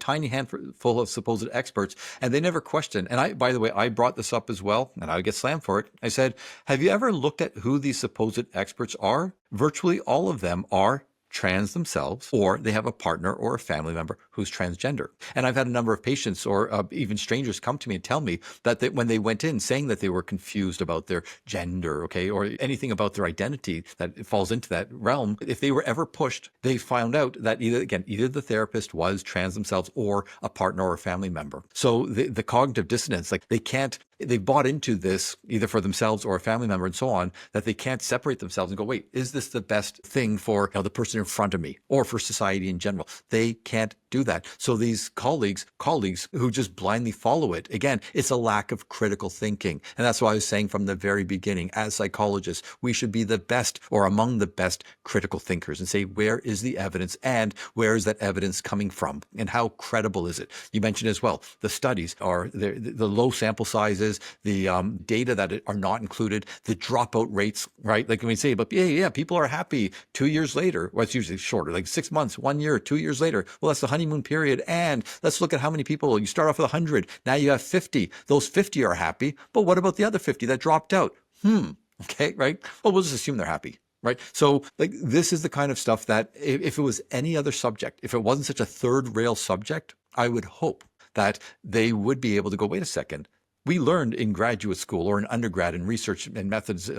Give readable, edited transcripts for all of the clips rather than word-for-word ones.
tiny handful of supposed experts, and they never question. And I, by the way, I brought this up as well, and I would get slammed for it. I said, have you ever looked at who these supposed experts are? Virtually all of them are trans themselves, or they have a partner or a family member who's transgender. And I've had a number of patients or even strangers come to me and tell me that when they went in saying that they were confused about their gender, okay, or anything about their identity that falls into that realm, if they were ever pushed, they found out that either the therapist was trans themselves or a partner or a family member. So the cognitive dissonance, like they've bought into this either for themselves or a family member and so on, that they can't separate themselves and go, wait, is this the best thing for the person in front of me or for society in general? They can't do that. So these colleagues who just blindly follow it, again, it's a lack of critical thinking. And that's why I was saying from the very beginning, as psychologists, we should be the best or among the best critical thinkers and say, where is the evidence and where is that evidence coming from and how credible is it? You mentioned as well, the studies are the low sample sizes, the data that are not included, the dropout rates, right? Like when we say, but yeah, people are happy 2 years later. Well, it's usually shorter, like 6 months, 1 year, 2 years later. Well, that's the honeymoon period. And let's look at how many people you start off with 100. Now you have 50. Those 50 are happy. But what about the other 50 that dropped out? Okay, right? Well, we'll just assume they're happy. Right. So like this is the kind of stuff that if it was any other subject, if it wasn't such a third rail subject, I would hope that they would be able to go, wait a second. We learned in graduate school or in undergrad in research and methods,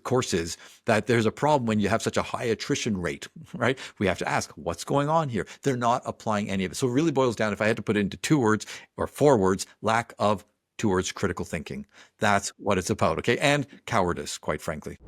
courses that there's a problem when you have such a high attrition rate, right? We have to ask what's going on here. They're not applying any of it. So it really boils down, if I had to put it into 2 words or 4 words, lack of towards critical thinking. That's what it's about. Okay. And cowardice, quite frankly.